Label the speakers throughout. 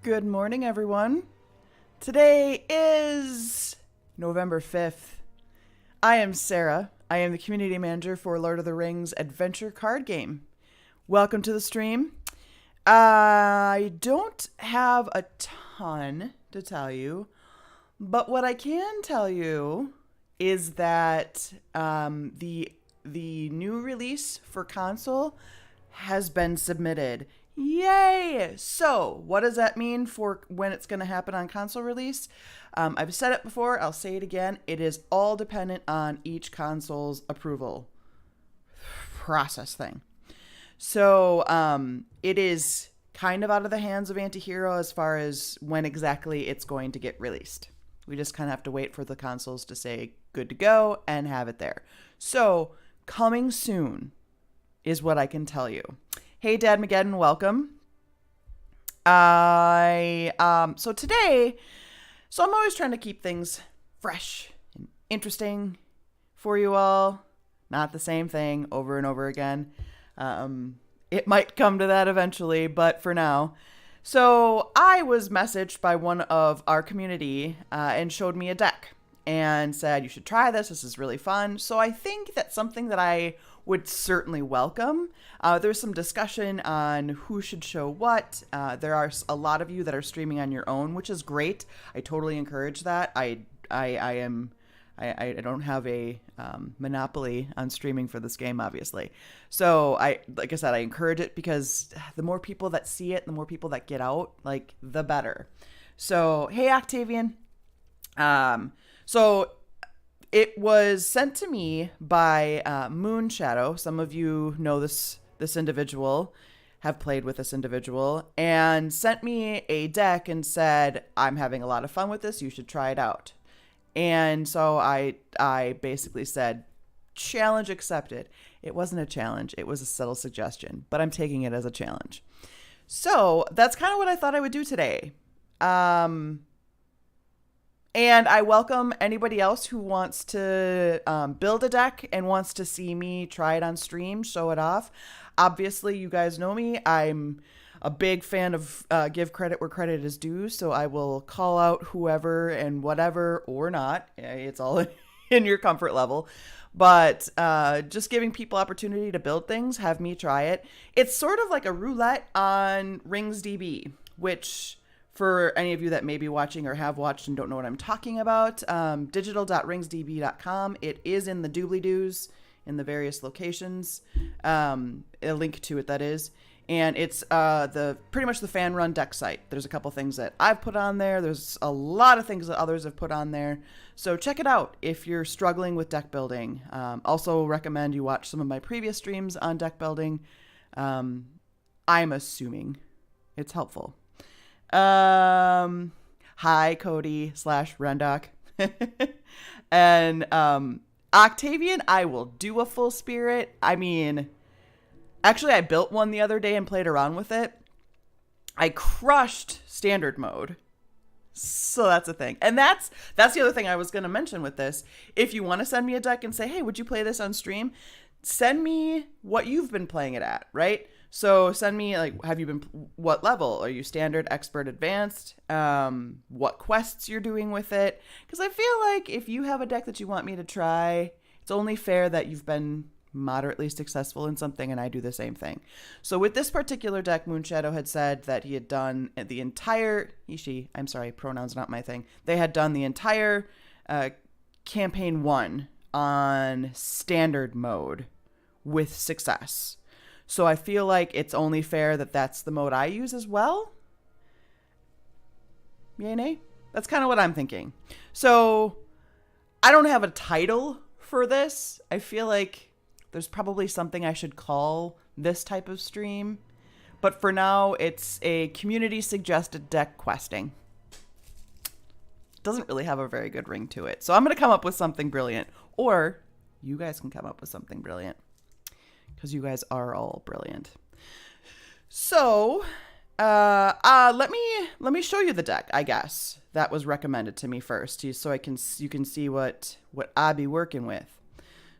Speaker 1: Good morning, everyone. Today is November 5th. I am Sarah. I am the community manager for Lord of the Rings adventure card game. Welcome to the stream. I don't have a ton to tell you, but what I can tell you is that the new release for console has been submitted. Yay! So, what does that mean for when it's going to happen on console release? I've said it before, I'll say it again. It is all dependent on each console's approval process thing. So, it is kind of out of the hands of Antihero as far as when exactly it's going to get released. We just kind of have to wait for the consoles to say good to go and have it there. So, coming soon is what I can tell you. Hey, Dad Mageddon, welcome. So I'm always trying to keep things fresh and interesting for you all. Not the same thing over and over again. It might come to that eventually, but for now. So I was messaged by one of our community and showed me a deck and said, you should try this. This is really fun. So I think that's something that I would certainly welcome. There's some discussion on who should show what. There are a lot of you that are streaming on your own, which is great. I totally encourage that. I don't have a monopoly on streaming for this game, obviously. So like I said, I encourage it because the more people that see it, the more people that get out, like the better. So, hey, Octavian. So it was sent to me by Moon Shadow. Some of you know this individual, have played with this individual, and sent me a deck and said, I'm having a lot of fun with this. You should try it out. And so I basically said, challenge accepted. It wasn't a challenge. It was a subtle suggestion, but I'm taking it as a challenge. So that's kind of what I thought I would do today. And I welcome anybody else who wants to build a deck and wants to see me try it on stream, show it off. Obviously, you guys know me. I'm a big fan of give credit where credit is due, so I will call out whoever and whatever or not. It's all in your comfort level. But just giving people opportunity to build things, have me try it. It's sort of like a roulette on RingsDB, which, for any of you that may be watching or have watched and don't know what I'm talking about, digital.ringsdb.com. It is in the doobly-doos in the various locations. A link to it, that is. And it's pretty much the fan-run deck site. There's a couple things that I've put on there. There's a lot of things that others have put on there. So check it out if you're struggling with deck building. Also recommend you watch some of my previous streams on deck building. I'm assuming it's helpful. Hi, Cody /Rendoc. And Octavian, I will do a full spirit. I mean, actually, I built one the other day and played around with it. I crushed standard mode. So that's a thing. And that's the other thing I was going to mention with this. If you want to send me a deck and say, hey, would you play this on stream? Send me what you've been playing it at, right? So send me, like, what level? Are you standard, expert, advanced? What quests you're doing with it? Because I feel like if you have a deck that you want me to try, it's only fair that you've been moderately successful in something and I do the same thing. So with this particular deck, Moonshadow had said that he had done the entire, I'm sorry, pronouns not my thing. They had done the entire campaign 1 on standard mode with success. So I feel like it's only fair that that's the mode I use as well. Yay, nay? That's kind of what I'm thinking. So I don't have a title for this. I feel like there's probably something I should call this type of stream. But for now, it's a community-suggested deck questing. Doesn't really have a very good ring to it. So I'm going to come up with something brilliant. Or you guys can come up with something brilliant. Because you guys are all brilliant. So, let me show you the deck, I guess. That was recommended to me first, so you can see what I be working with.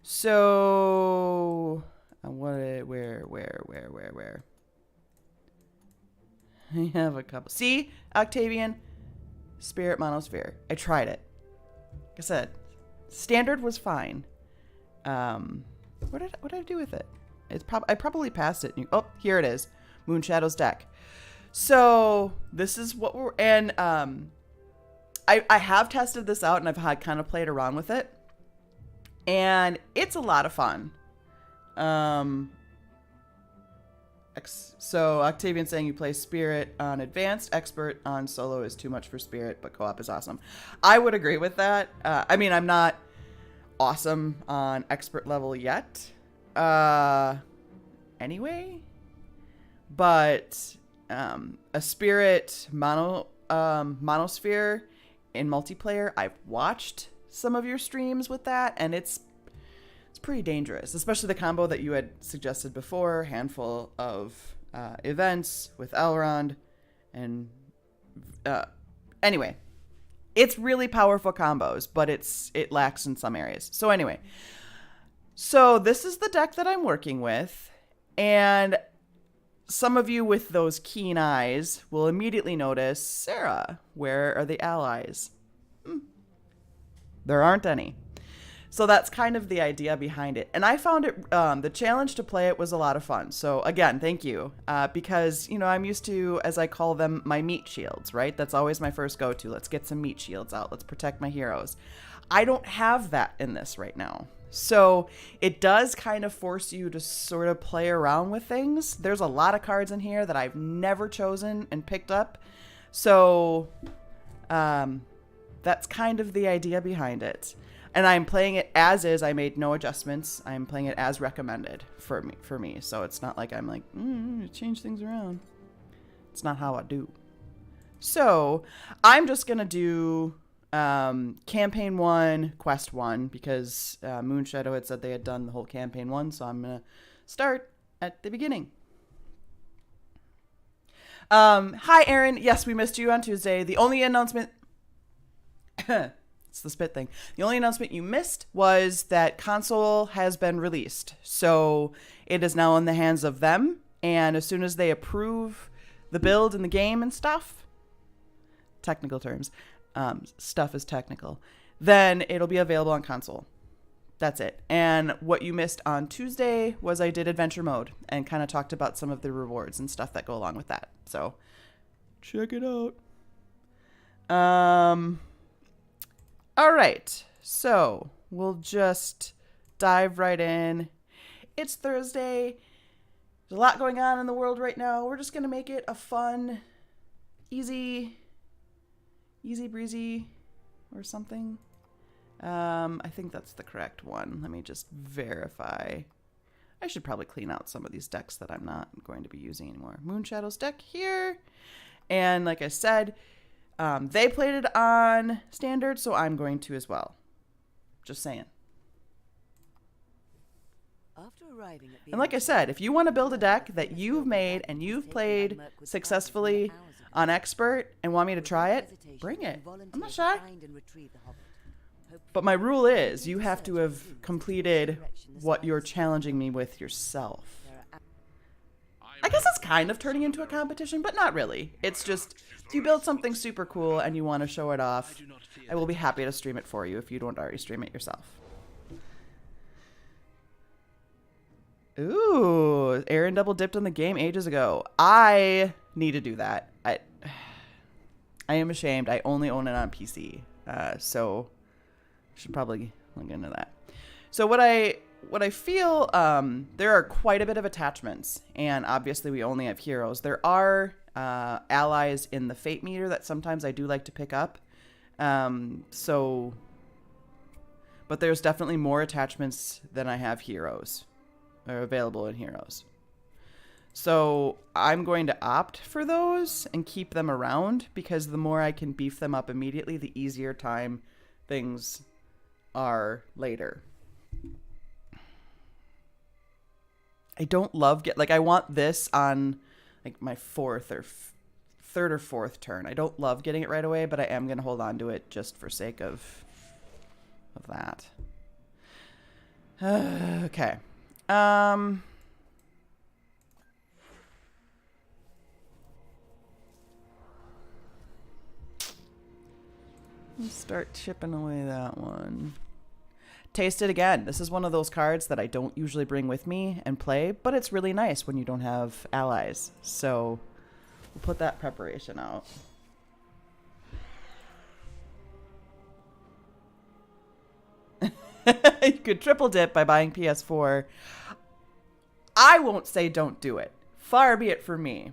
Speaker 1: So, where? I have a couple. See, Octavian, Spirit Monosphere. I tried it. Like I said, standard was fine. What did I do with it? I probably passed it. Oh, here it is. Moonshadow's deck. So this is what we're, and I have tested this out and I've had kind of played around with it, and it's a lot of fun. So Octavian saying you play Spirit on Advanced, Expert on Solo is too much for Spirit, but co-op is awesome. I would agree with that. I mean, I'm not awesome on Expert level yet. Anyway, but a Spirit monosphere in multiplayer, I've watched some of your streams with that, and it's pretty dangerous, especially the combo that you had suggested before, handful of events with Elrond, and anyway, it's really powerful combos, but it lacks in some areas. So anyway, so this is the deck that I'm working with, and some of you with those keen eyes will immediately notice, Sarah, where are the allies? There aren't any. So that's kind of the idea behind it. And I found it, the challenge to play it was a lot of fun. So again, thank you. Because, I'm used to, as I call them, my meat shields, right? That's always my first go-to. Let's get some meat shields out. Let's protect my heroes. I don't have that in this right now. So it does kind of force you to sort of play around with things. There's a lot of cards in here that I've never chosen and picked up. So that's kind of the idea behind it. And I'm playing it as is. I made no adjustments. I'm playing it as recommended for me. So it's not like I'm like, change things around. It's not how I do. So I'm just going to do campaign 1, quest 1, because Moonshadow had said they had done the whole campaign 1. So I'm going to start at the beginning. Hi, Aaron. Yes, we missed you on Tuesday. The only announcement... It's the spit thing. The only announcement you missed was that console has been released. So it is now in the hands of them. And as soon as they approve the build and the game and stuff, technical terms, stuff is technical, then it'll be available on console. That's it. And what you missed on Tuesday was I did adventure mode and kind of talked about some of the rewards and stuff that go along with that. So check it out. All right, so we'll just dive right in. It's Thursday. There's a lot going on in the world right now. We're just going to make it a fun, easy breezy or something. I think that's the correct one. Let me just verify. I should probably clean out some of these decks that I'm not going to be using anymore. Moonshadow's deck here. And like I said, they played it on standard, so I'm going to as well. Just saying. And like I said, if you want to build a deck that you've made and you've played successfully on expert and want me to try it, bring it. I'm not shy. But my rule is you have to have completed what you're challenging me with yourself. I guess it's kind of turning into a competition, but not really. It's just, if you build something super cool and you want to show it off, I will be happy to stream it for you if you don't already stream it yourself. Ooh, Aaron double dipped on the game ages ago. I need to do that. I am ashamed. I only own it on PC, so I should probably look into that. So what I feel, there are quite a bit of attachments, and obviously we only have heroes. There are allies in the fate meter that sometimes I do like to pick up. But there's definitely more attachments than I have heroes, or available in heroes. So I'm going to opt for those and keep them around, because the more I can beef them up immediately, the easier time things are later. I don't love I want this on like my third or fourth turn. I don't love getting it right away, but I am going to hold on to it just for sake of that. Okay. Let's start chipping away that one. Taste it again. This is one of those cards that I don't usually bring with me and play, but it's really nice when you don't have allies. So we'll put that preparation out. You could triple dip by buying PS4. I won't say don't do it. Far be it for me.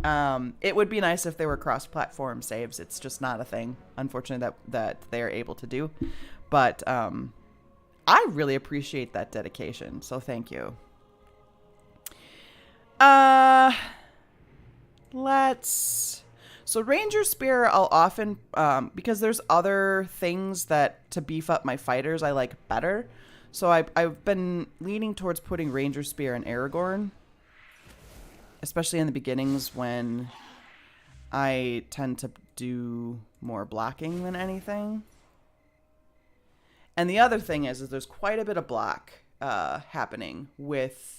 Speaker 1: It would be nice if there were cross-platform saves. It's just not a thing, unfortunately, that they are able to do. But I really appreciate that dedication, so thank you. So Ranger Spear, I'll often, because there's other things that to beef up my fighters I like better. So I've been leaning towards putting Ranger Spear and Aragorn, especially in the beginnings when I tend to do more blocking than anything. And the other thing is there's quite a bit of block happening with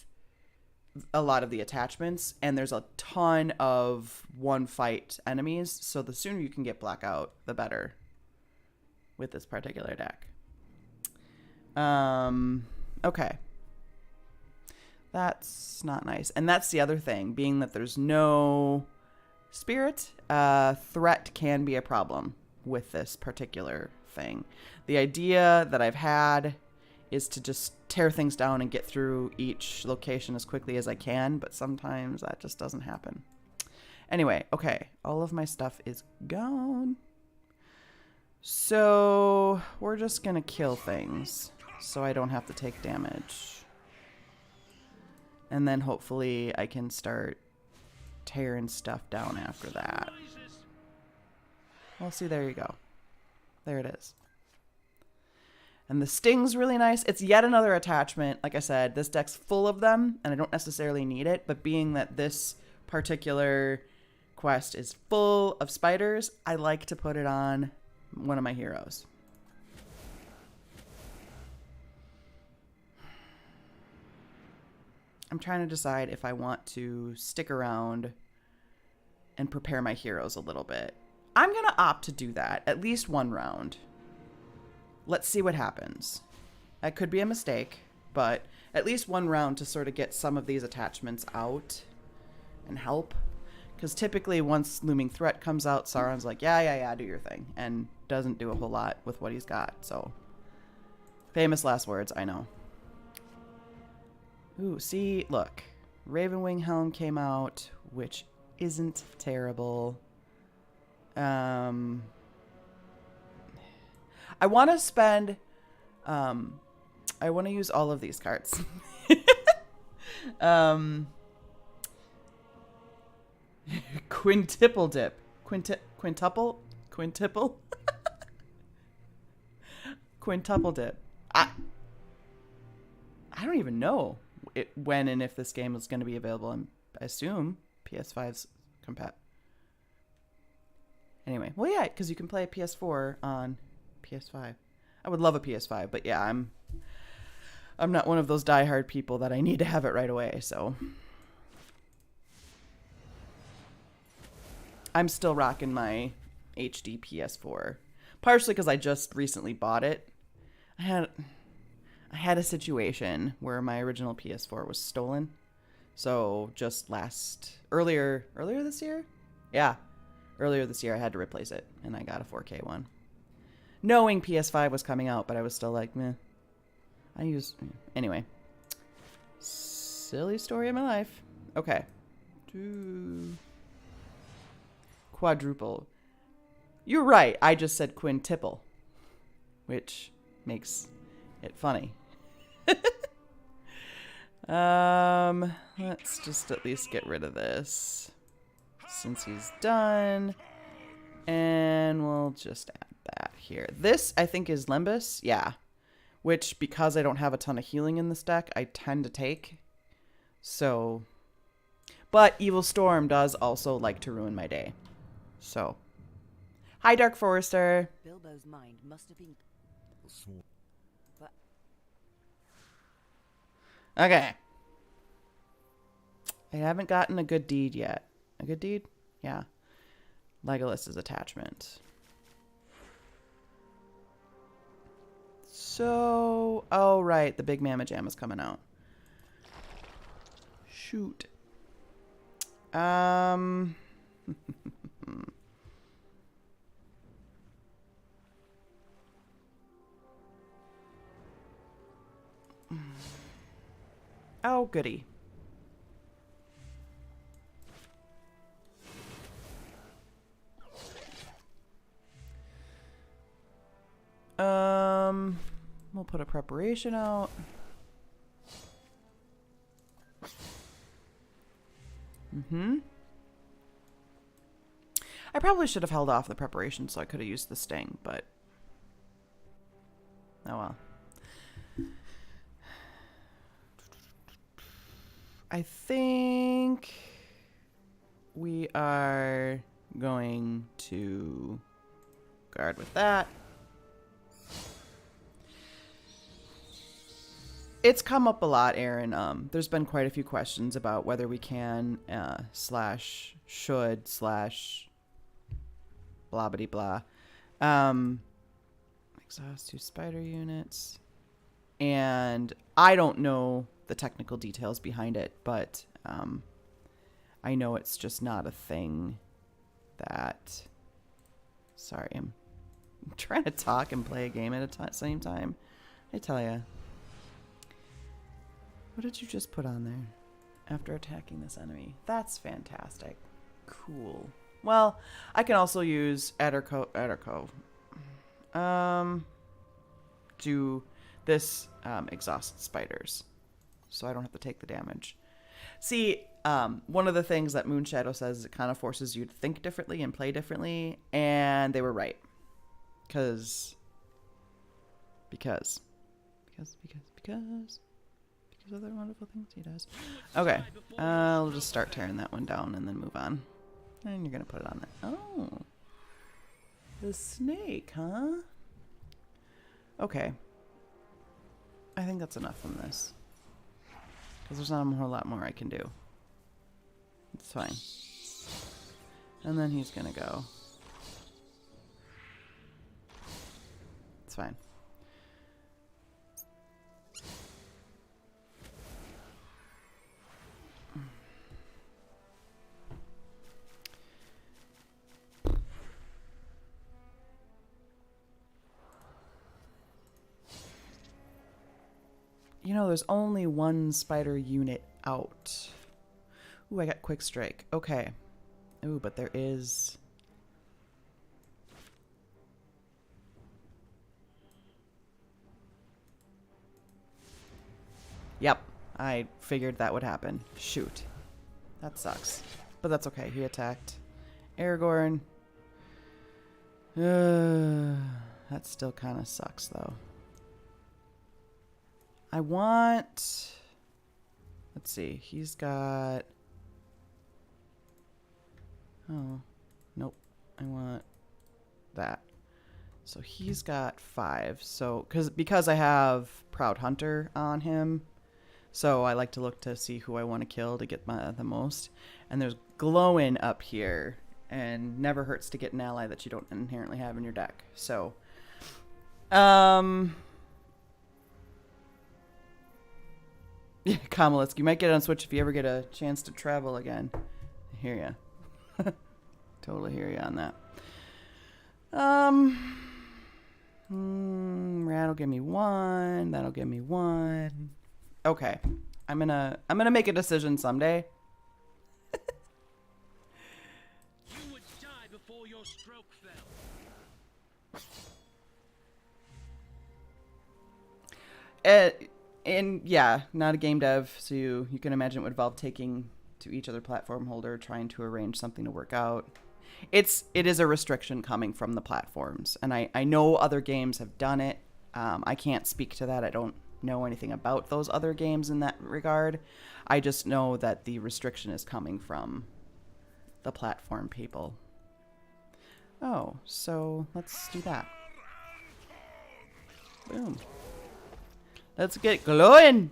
Speaker 1: a lot of the attachments, and there's a ton of one fight enemies, so the sooner you can get block out, the better with this particular deck. Okay. That's not nice. And that's the other thing, being that there's no spirit, threat can be a problem with this particular thing. The idea that I've had is to just tear things down and get through each location as quickly as I can, but sometimes that just doesn't happen. Anyway, okay, all of my stuff is gone. So we're just gonna kill things so I don't have to take damage. And then hopefully I can start tearing stuff down after that. Well, see, there you go. There it is. And the sting's really nice. It's yet another attachment. Like I said, this deck's full of them, and I don't necessarily need it. But being that this particular quest is full of spiders, I like to put it on one of my heroes. I'm trying to decide if I want to stick around and prepare my heroes a little bit. I'm going to opt to do that, at least one round. Let's see what happens. That could be a mistake, but at least one round to sort of get some of these attachments out and help. Because typically once Looming Threat comes out, Sauron's like, yeah, do your thing. And doesn't do a whole lot with what he's got, so. Famous last words, I know. Ooh, see, look. Ravenwing Helm came out, which isn't terrible. I want to spend, I want to use all of these cards. Quintuple dip. Quintuple? Quintuple dip. I don't even know when and if this game is going to be available. I assume PS5's compat. Anyway, well, yeah, because you can play a PS4 on PS5. I would love a PS5, but yeah, I'm not one of those diehard people that I need to have it right away, so. I'm still rocking my HD PS4. Partially because I just recently bought it. I had a situation where my original PS4 was stolen. So just earlier this year? Yeah. Earlier this year I had to replace it, and I got a 4K one. Knowing PS5 was coming out, but I was still like, meh. Anyway. Silly story of my life. Okay. Quadruple. You're right. I just said quintuple, which makes it funny. Let's just at least get rid of this since he's done. And we'll just add that here. This, I think, is Limbus. Yeah. Which, because I don't have a ton of healing in this deck, I tend to take. So. But Evil Storm does also like to ruin my day. So. Hi, Dark Forester.
Speaker 2: Bilbo's mind must have been...
Speaker 1: Okay. I haven't gotten a good deed yet. A good deed? Yeah. Legolas's attachment. So, oh right, the big Mamma Jam is coming out. Shoot. Oh, goody. We'll put a preparation out. I probably should have held off the preparation so I could have used the sting, but oh well. I think we are going to guard with that. It's come up a lot, Aaron. There's been quite a few questions about whether we can slash should slash blah bitty blah. Exhaust 2 spider units. And I don't know the technical details behind it, but I know it's just not a thing that... Sorry, I'm trying to talk and play a game at the same time. I tell ya. What did you just put on there? After attacking this enemy. That's fantastic. Cool. Well, I can also use Adderco. Do this exhaust spiders. So I don't have to take the damage. See, one of the things that Moonshadow says is it kind of forces you to think differently and play differently. And they were right. Because of the wonderful things he does. Okay, we'll just start tearing that one down and then move on. And you're gonna put it on there. Oh, the snake, huh? Okay, I think that's enough from this because there's not a whole lot more I can do. It's fine. And then he's gonna go. It's fine. You know, there's only one spider unit out. Ooh, I got quick strike. Okay. Ooh, but there is... Yep, I figured that would happen. Shoot. That sucks. But that's okay, he attacked. Aragorn. That still kind of sucks, though. I want... Let's see, he's got... Oh, nope. I want that. So he's got 5. So, because I have Proud Hunter on him, so I like to look to see who I want to kill to get the most. And there's Glowing up here, and never hurts to get an ally that you don't inherently have in your deck. So, yeah, Kamalitsk, you might get it on Switch if you ever get a chance to travel again. I hear ya. Totally hear you on that. Rat'll give me 1. That'll give me 1. Okay, I'm gonna make a decision someday.
Speaker 3: You would die before your stroke fell.
Speaker 1: And yeah, not a game dev, so you can imagine it would involve taking to each other platform holder, trying to arrange something to work out. It is a restriction coming from the platforms, and I know other games have done it. I can't speak to that. I don't know anything about those other games in that regard. I just know that the restriction is coming from the platform people. Oh, so let's do that. Boom. Let's get glowing.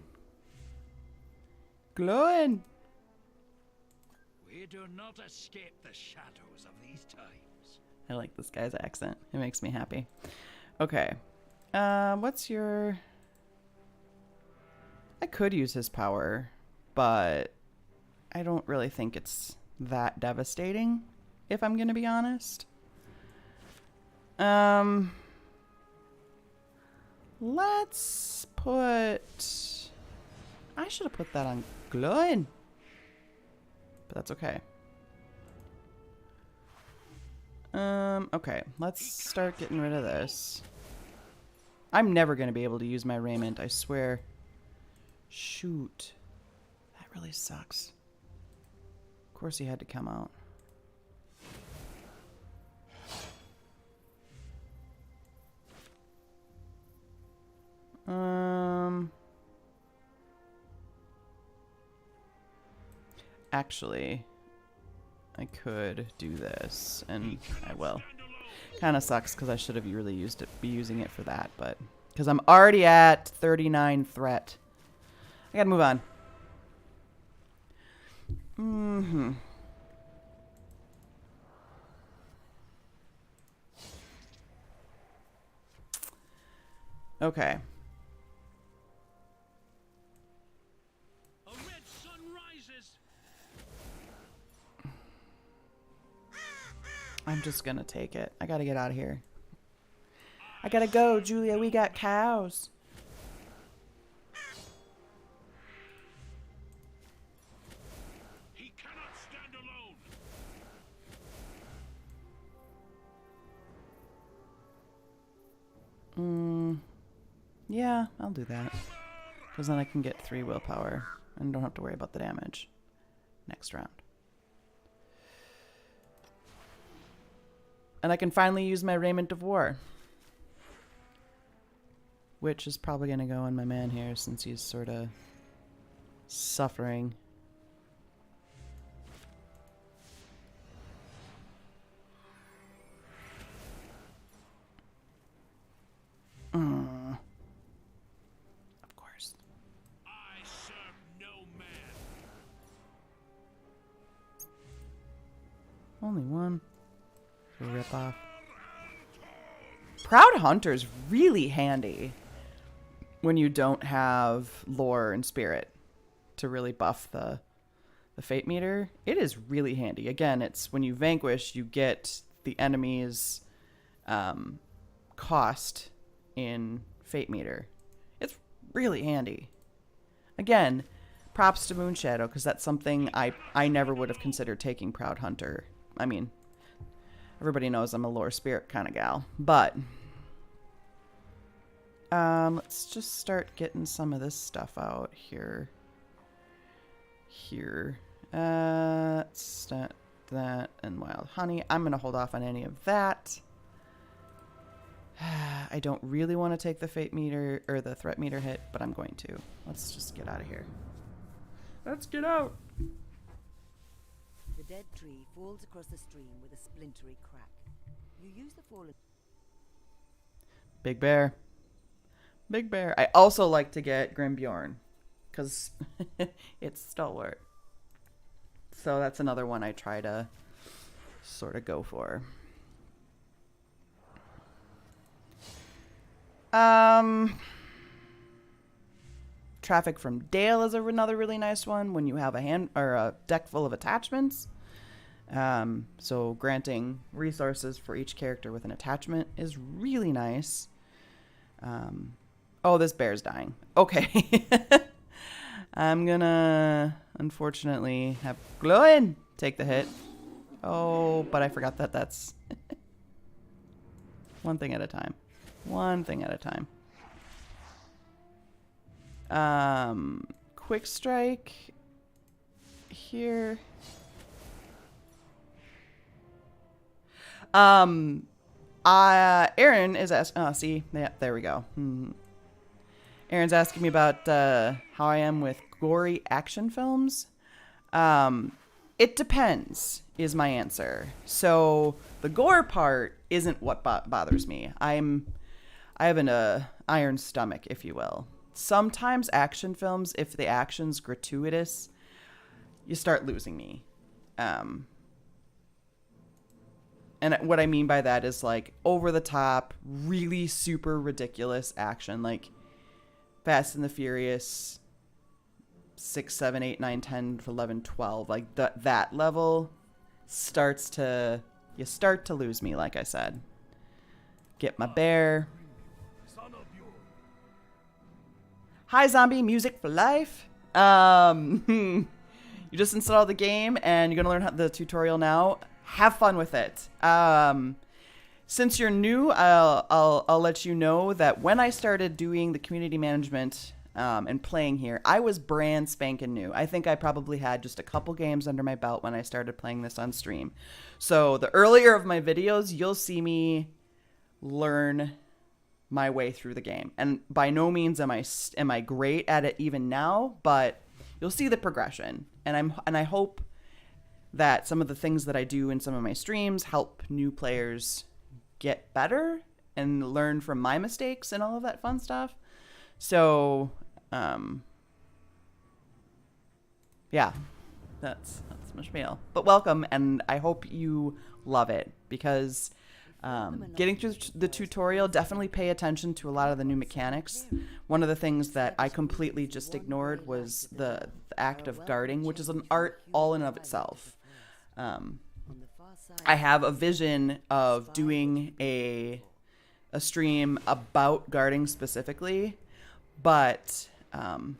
Speaker 1: Glowing.
Speaker 3: We do not escape the shadows of these times.
Speaker 1: I like this guy's accent. It makes me happy. Okay. What's your... I could use his power, but I don't really think it's that devastating, if I'm gonna be honest. Let's put... I should have put that on glowing. But that's okay. Okay, let's start getting rid of this. I'm never going to be able to use my raiment, I swear. Shoot. That really sucks. Of course he had to come out. Actually, I could do this, and I will. Kind of sucks because I should have really be using it for that, but because I'm already at 39 threat, I gotta move on. Okay.
Speaker 3: A red sun rises.
Speaker 1: I'm just gonna take it. I gotta get out of here. I gotta go, Julia. We got cows.
Speaker 3: He cannot stand alone.
Speaker 1: Yeah, I'll do that. Because then I can get 3 willpower and don't have to worry about the damage next round. And I can finally use my Raiment of War. Which is probably going to go on my man here since he's sort of suffering. Of course.
Speaker 3: I serve no man.
Speaker 1: Only one. Rip off. Proud Hunter's really handy when you don't have lore and spirit to really buff the fate meter. It is really handy. Again, it's when you vanquish, you get the enemy's cost in fate meter. It's really handy. Again, props to Moonshadow because that's something I never would have considered taking Proud Hunter. I mean, everybody knows I'm a lore spirit kind of gal, but let's just start getting some of this stuff out here. That and wild honey. I'm gonna hold off on any of that. I don't really want to take the fate meter or the threat meter hit, but I'm going to. Let's just get out of here. Let's get out.
Speaker 2: The dead tree falls across the stream with a splintery crack. You use the fallen...
Speaker 1: Big bear. Big bear. I also like to get Grimbjorn because it's stalwart. So that's another one I try to sort of go for. Traffic from Dale is another really nice one when you have a deck full of attachments. So granting resources for each character with an attachment is really nice. Oh, this bear's dying. Okay. I'm gonna, unfortunately, have Glowin take the hit. Oh, but I forgot that that's one thing at a time. One thing at a time. Quick strike here. Aaron is asking. Oh, see, yeah, there we go. Aaron's asking me about how I am with gory action films. It depends, is my answer. So the gore part isn't what bothers me. I have an iron stomach, if you will. Sometimes action films, if the action's gratuitous, you start losing me. And what I mean by that is like over the top, really super ridiculous action, like Fast and the Furious 6, 7, 8, 9, 10, 11, 12. Like that level you start to lose me, like I said. Get my bear. Hi, zombie, music for life. You just installed the game and you're going to learn the tutorial now. Have fun with it. Since you're new, I'll let you know that when I started doing the community management and playing here, I was brand spanking new. I think I probably had just a couple games under my belt when I started playing this on stream. So the earlier of my videos, you'll see me learn my way through the game. And by no means am I great at it even now, but you'll see the progression. And I hope that some of the things that I do in some of my streams help new players get better and learn from my mistakes and all of that fun stuff. So, yeah, that's my spiel. But welcome, and I hope you love it, because getting through the tutorial, definitely pay attention to a lot of the new mechanics. One of the things that I completely just ignored was the act of guarding, which is an art all in and of itself. I have a vision of doing a stream about guarding specifically, but I'm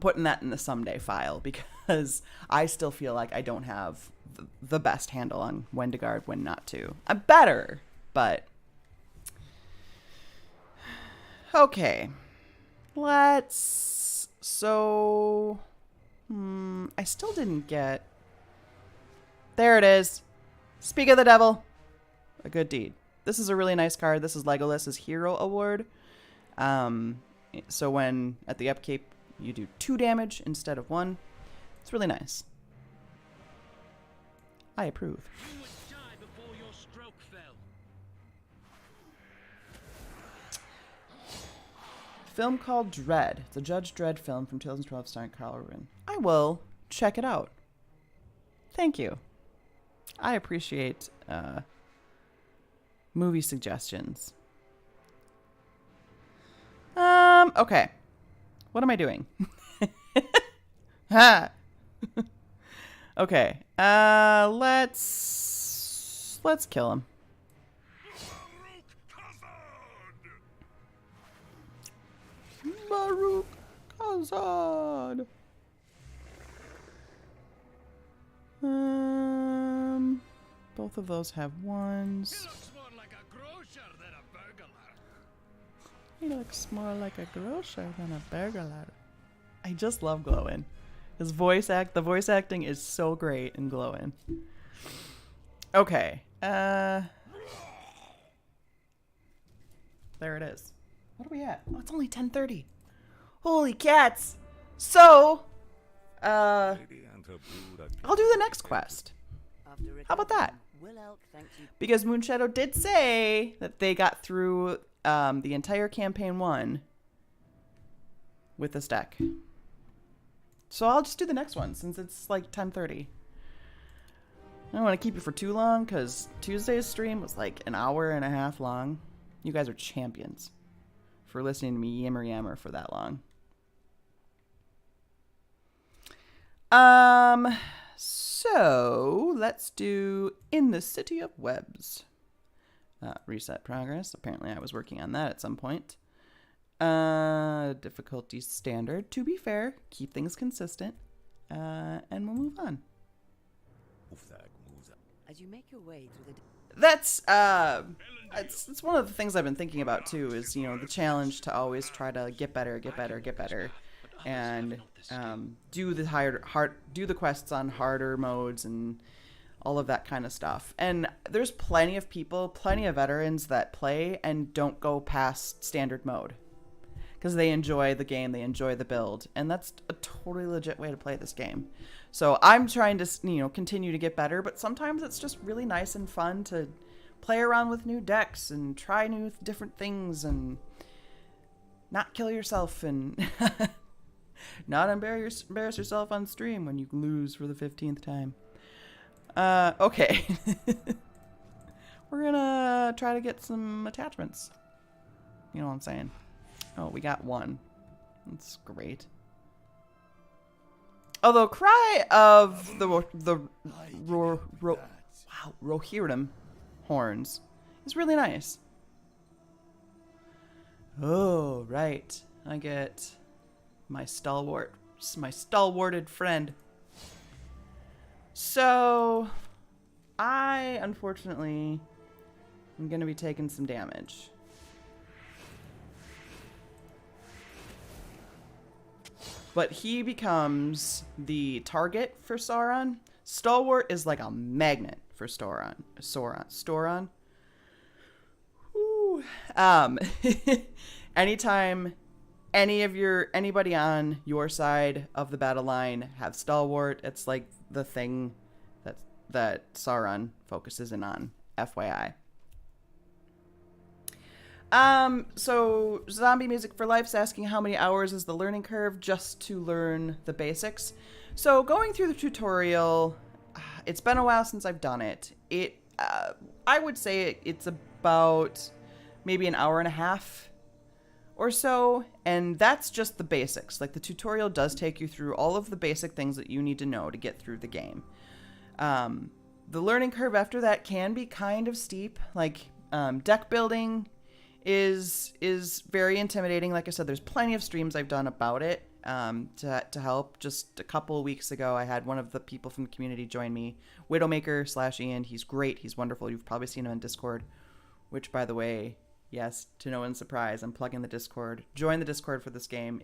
Speaker 1: putting that in the someday file, because I still feel like I don't have the best handle on when to guard, when not to. I'm better, but okay. I still didn't get. There it is. Speak of the devil. A good deed. This is a really nice card. This is Legolas's Hero Award. So when at the upkeep you do 2 damage instead of 1, it's really nice. I approve.
Speaker 3: You would die before your stroke fell.
Speaker 1: Film called Dredd. It's a Judge Dredd film from 2012 starring Carl Urban. I will check it out. Thank you. I appreciate movie suggestions. Okay. What am I doing? Ha! Okay. Let's kill him. Baruch Kazad. Both of those have 1s.
Speaker 3: He looks more like a grocer than a burglar.
Speaker 1: He looks more like a grocer than a burglar. I just love Glowin. The voice acting is so great in Glowin. Okay. There it is. What are we at? Oh, it's only 10:30. Holy cats. So, I'll do the next quest. How about that? Because Moonshadow did say that they got through the entire campaign 1 with this deck. So I'll just do the next one since it's like 10:30. I don't want to keep it for too long because Tuesday's stream was like an hour and a half long. You guys are champions for listening to me yammer for that long. So let's do In the City of Webs. Reset progress. Apparently I was working on that at some point. Difficulty standard. To be fair, keep things consistent. And we'll move on.
Speaker 2: As you make your way through the
Speaker 1: That's it's one of the things I've been thinking about too, is, you know, the challenge to always try to get better, and do the quests on harder modes and all of that kind of stuff. And there's plenty of people, plenty of veterans that play and don't go past standard mode because they enjoy the game, they enjoy the build, and that's a totally legit way to play this game. So I'm trying to, you know, continue to get better, but sometimes it's just really nice and fun to play around with new decks and try new different things and not kill yourself and not embarrass yourself on stream when you lose for the 15th time. Okay. We're gonna try to get some attachments. You know what I'm saying? Oh, we got one. That's great. Although Cry of the Rohirrim horns is really nice. Oh, right. I get my stalwarted friend. So, I unfortunately am going to be taking some damage. But he becomes the target for Sauron. Stalwart is like a magnet for Sauron. Woo. Anytime anybody on your side of the battle line have Stalwart, it's like the thing that Sauron focuses in on. FYI. So Zombie Music for Life's asking how many hours is the learning curve just to learn the basics. So going through the tutorial, it's been a while since I've done it. I would say it's about maybe an hour and a half or so, and that's just the basics. Like, the tutorial does take you through all of the basic things that you need to know to get through the game. The learning curve after that can be kind of steep. Like, deck building is very intimidating. Like I said, there's plenty of streams I've done about it to help. Just a couple of weeks ago, I had one of the people from the community join me, Widowmaker/Ian. He's great. He's wonderful. You've probably seen him in Discord, which, by the way, yes, to no one's surprise, I'm plugging the Discord. Join the Discord for this game.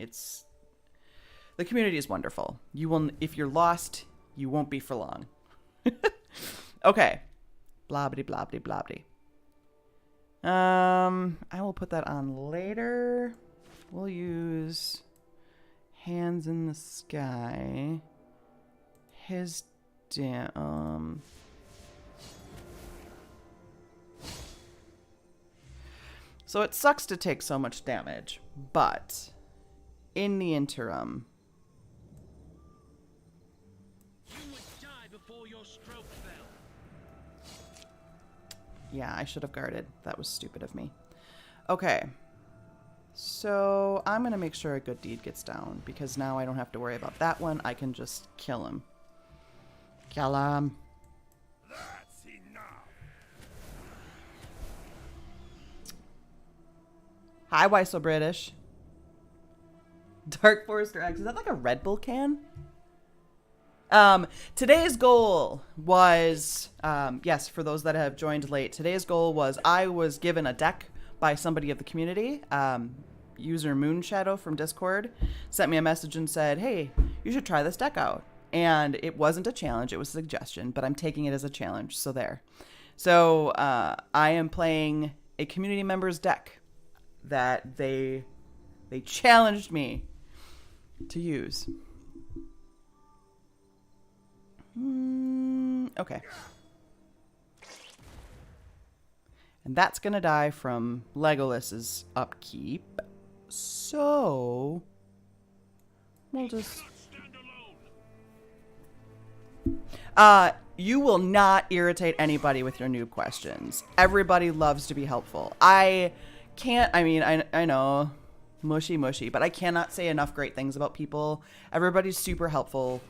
Speaker 1: The community is wonderful. You will, if you're lost, you won't be for long. Okay. Blobbity, blobbity, blobbity. I will put that on later. We'll use Hands in the Sky. His So it sucks to take so much damage, but in the interim,
Speaker 3: You would die before your stroke fell.
Speaker 1: yeah, I should have guarded. That was stupid of me. Okay. So I'm going to make sure a good deed gets down, because now I don't have to worry about that one. I can just kill him. Kill him.
Speaker 4: That's enough.
Speaker 1: Hi, why so British? Dark Forester X. Is that like a Red Bull can? Today's goal was, yes, for those that have joined late, today's goal was I was given a deck by somebody of the community. User Moonshadow from Discord sent me a message and said, hey, you should try this deck out. And it wasn't a challenge, it was a suggestion, but I'm taking it as a challenge, so there. So I am playing a community member's deck that they challenged me to use. Okay. And that's going to die from Legolas's upkeep. So we'll just... you will not irritate anybody with your noob questions. Everybody loves to be helpful. I know, mushy, but I cannot say enough great things about people. Everybody's super helpful.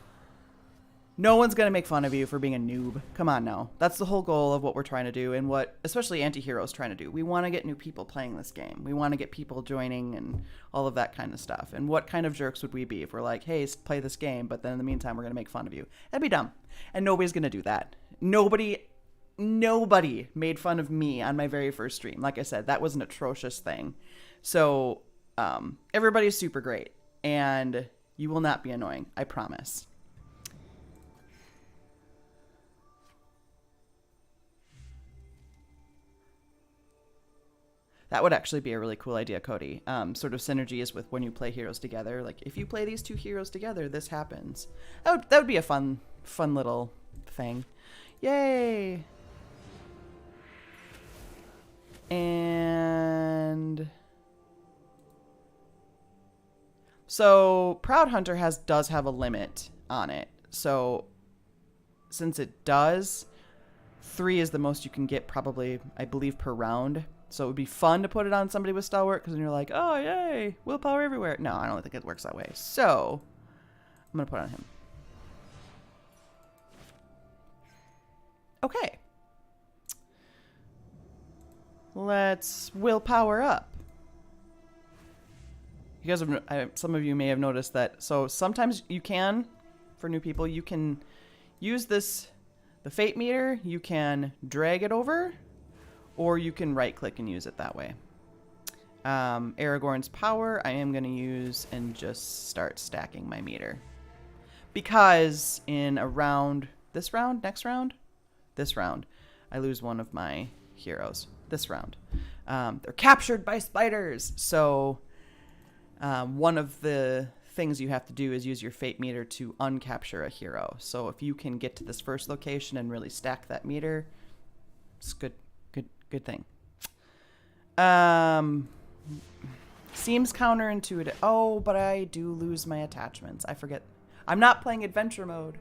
Speaker 1: No one's going to make fun of you for being a noob. Come on now. That's the whole goal of what we're trying to do, and what especially Antihero is trying to do. We want to get new people playing this game. We want to get people joining and all of that kind of stuff. And what kind of jerks would we be if we're like, hey, play this game, but then in the meantime we're going to make fun of you? That'd be dumb. And nobody's going to do that. Nobody made fun of me on my very first stream. Like I said, that was an atrocious thing. So everybody's super great, and you will not be annoying. I promise. That would actually be a really cool idea, Cody. Sort of synergies with when you play heroes together. Like, if you play these two heroes together, this happens. That would be a fun little thing. Yay! And so Proud Hunter does have a limit on it. So since it does, 3 is the most you can get probably, I believe, per round. So it would be fun to put it on somebody with stalwart because then you're like, oh, yay, willpower everywhere. No, I don't think it works that way. So I'm going to put it on him. Okay. Let's willpower up. You guys have, some of you may have noticed that. So sometimes you can, for new people, you can use this, the fate meter, you can drag it over, or you can right click and use it that way. Aragorn's power, I am going to use and just start stacking my meter. Because in a round, this round, next round, this round, I lose one of my heroes. This round. They're captured by spiders. So one of the things you have to do is use your fate meter to uncapture a hero. So if you can get to this first location and really stack that meter, it's good thing. Seems counterintuitive. Oh, but I do lose my attachments. I forget. I'm not playing adventure mode.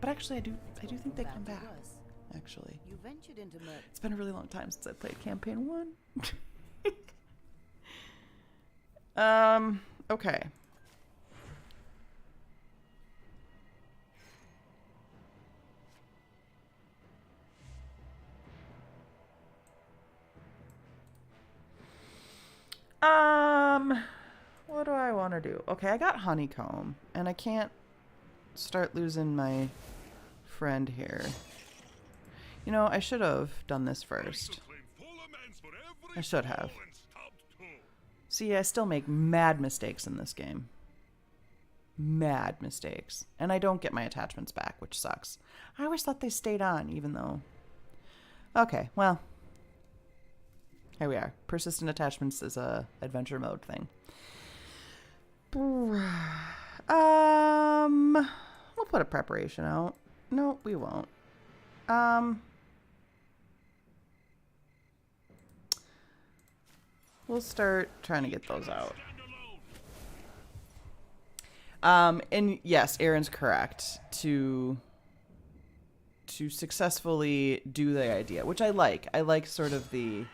Speaker 1: But actually I do think they come back. Actually.
Speaker 2: You ventured into
Speaker 1: It's been a really long time since I played campaign 1. Okay. What do I want to do? Okay, I got honeycomb, and I can't start losing my friend here. You know, I should have done this first. I should have. See, I still make mad mistakes in this game. Mad mistakes. And I don't get my attachments back, which sucks. I always thought they stayed on, even though... Okay, well. Here we are. Persistent attachments is a adventure mode thing. We'll put a preparation out. No, we won't. We'll start trying to get those out. And yes, Aaron's correct to successfully do the idea, which I like. I like sort of the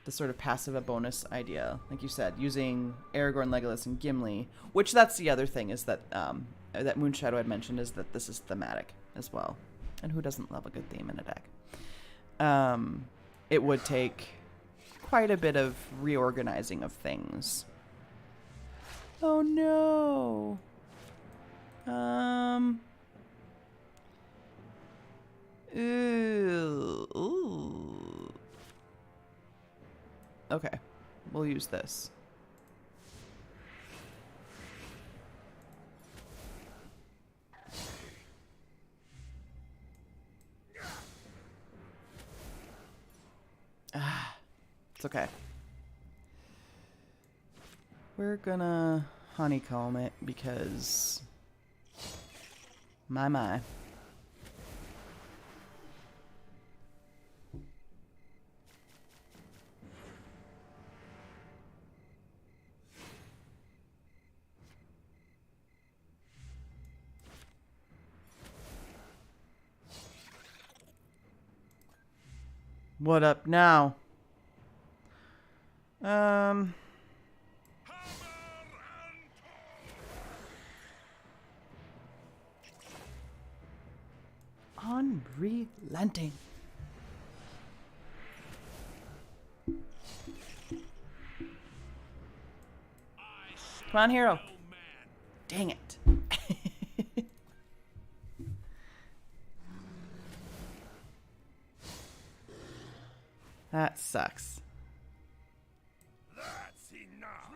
Speaker 1: sort of passive a bonus idea, like you said, using Aragorn, Legolas, and Gimli. Which that's the other thing is that that Moonshadow had mentioned is that this is thematic as well, and who doesn't love a good theme in a deck? It would take quite a bit of reorganizing of things. Oh no. Ooh. Okay, we'll use this. It's okay. We're gonna honeycomb it because my. What up now? Unrelenting. Come on, hero. Dang it. That sucks.
Speaker 4: That's enough.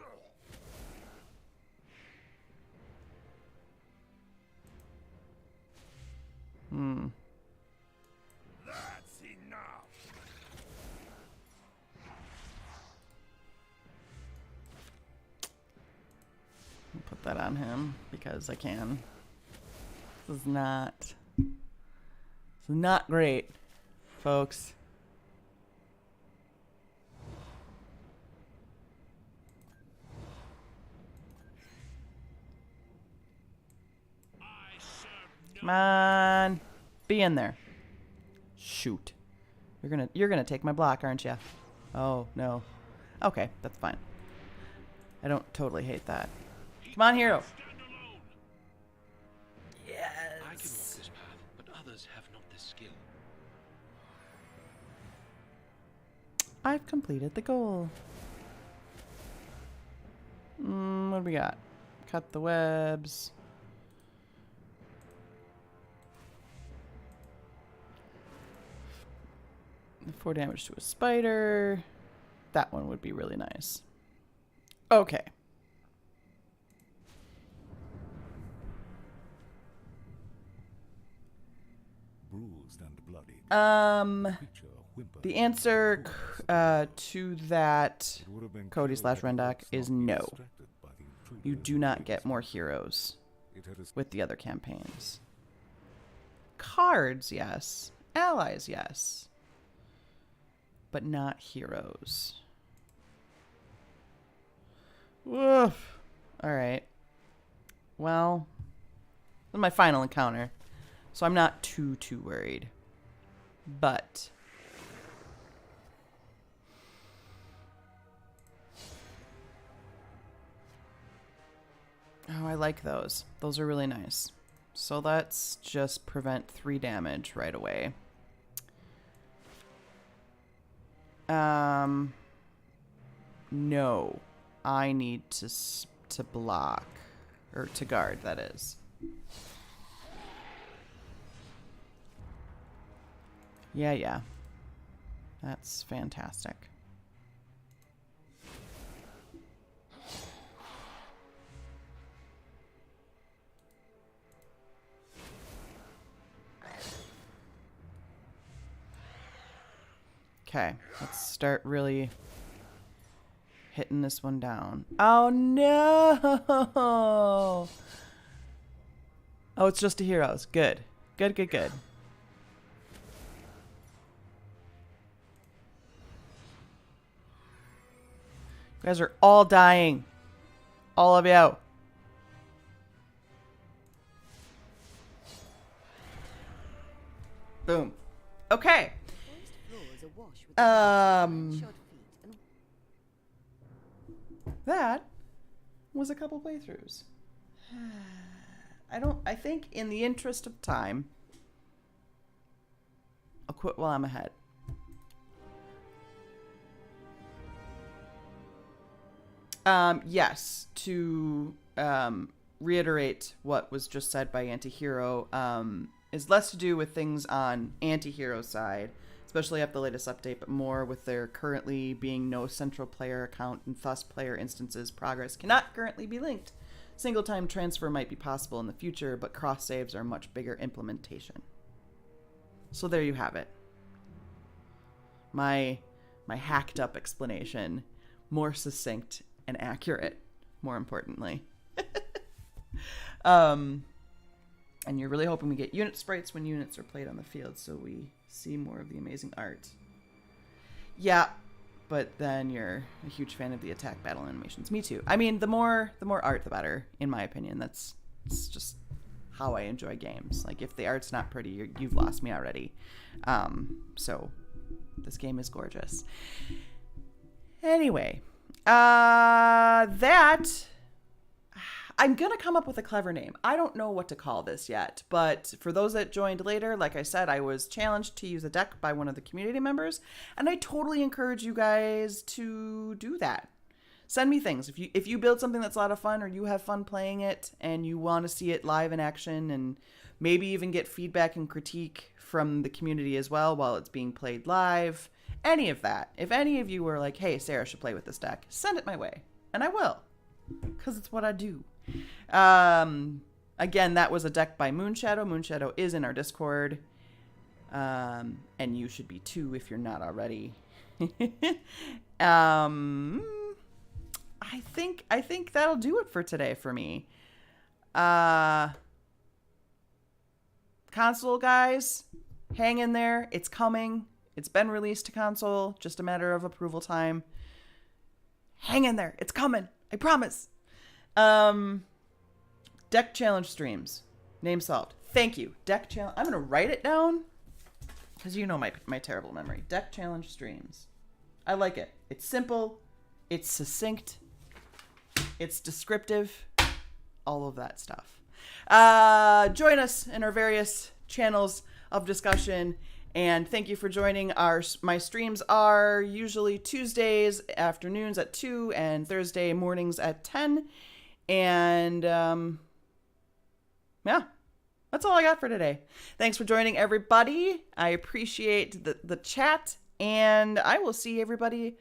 Speaker 4: That's enough.
Speaker 1: I'll put that on him because I can. This is not great, folks. Come on. Be in there. Shoot. You're gonna take my block, aren't you? Oh, no. Okay, that's fine. I don't totally hate that. Come on, hero.
Speaker 3: Stand alone.
Speaker 1: Yes.
Speaker 5: I can walk this path, but others have not this skill.
Speaker 1: I've completed the goal. What do we got? Cut the webs. Four damage to a spider. That one would be really nice. Okay.
Speaker 6: Bruised and bloody. Creature whimpered.
Speaker 1: The answer to that,
Speaker 6: It would have been
Speaker 1: Cody
Speaker 6: killed
Speaker 1: /
Speaker 6: had the
Speaker 1: Rendoc,
Speaker 6: wolves
Speaker 1: is
Speaker 6: not been
Speaker 1: no.
Speaker 6: distracted by the intruder
Speaker 1: You
Speaker 6: in
Speaker 1: do
Speaker 6: the
Speaker 1: not
Speaker 6: cave.
Speaker 1: get more heroes
Speaker 6: It had es-
Speaker 1: with the other campaigns. Cards, yes. Allies, yes. But not heroes. Woof. Alright. Well, this is my final encounter. So I'm not too worried. But oh, I like those. Those are really nice. So let's just prevent 3 damage right away. No. I need to block. Or to guard, that is. Yeah. That's fantastic. Okay, let's start really hitting this one down. Oh no! Oh, it's just a heroes. Good. Good. You guys are all dying. All of you. Boom. Okay.
Speaker 2: Forest floor is awash with shod feet and
Speaker 1: That was a couple playthroughs. I think in the interest of time, I'll quit while I'm ahead. Yes, to reiterate what was just said by Antihero, is less to do with things on Antihero's side, especially after the latest update, but more with there currently being no central player account and thus player instances progress cannot currently be linked. Single time transfer might be possible in the future, but cross saves are a much bigger implementation. So there you have it. My hacked up explanation, more succinct and accurate, more importantly. And you're really hoping we get unit sprites when units are played on the field, so we see more of the amazing art. Yeah, but then you're a huge fan of the attack battle animations. Me too. I mean, the more art, the better, in my opinion. It's just how I enjoy games. Like, if the art's not pretty, you've lost me already. So this game is gorgeous. Anyway, I'm going to come up with a clever name. I don't know what to call this yet, but for those that joined later, like I said, I was challenged to use a deck by one of the community members, and I totally encourage you guys to do that. Send me things. If you build something that's a lot of fun or you have fun playing it and you want to see it live in action and maybe even get feedback and critique from the community as well while it's being played live, any of that. If any of you were like, hey, Sarah should play with this deck, send it my way, and I will, because it's what I do. Again, that was a deck by Moonshadow. Moonshadow is in our Discord. And you should be too if you're not already. I think that'll do it for today for me. Console guys, hang in there. It's coming. It's been released to console. Just a matter of approval time. Hang in there. It's coming. I promise. Deck challenge streams. Name solved. Thank you. Deck challenge. I'm gonna write it down because you know my terrible memory. Deck challenge streams. I like it. It's simple. It's succinct. It's descriptive. All of that stuff. Join us in our various channels of discussion, and thank you for joining. My streams are usually Tuesdays afternoons at 2 and Thursday mornings at 10. And yeah, that's all I got for today. Thanks for joining, everybody. I appreciate the chat, and I will see everybody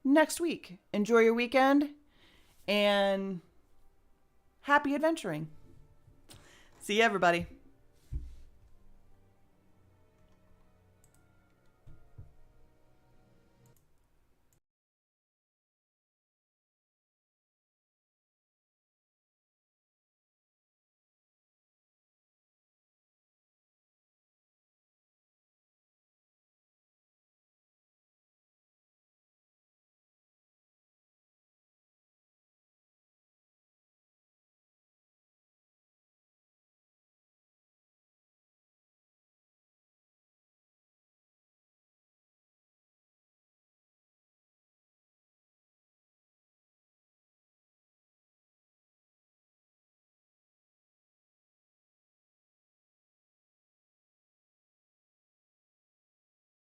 Speaker 1: next week. Enjoy your weekend, and happy adventuring. See you, everybody.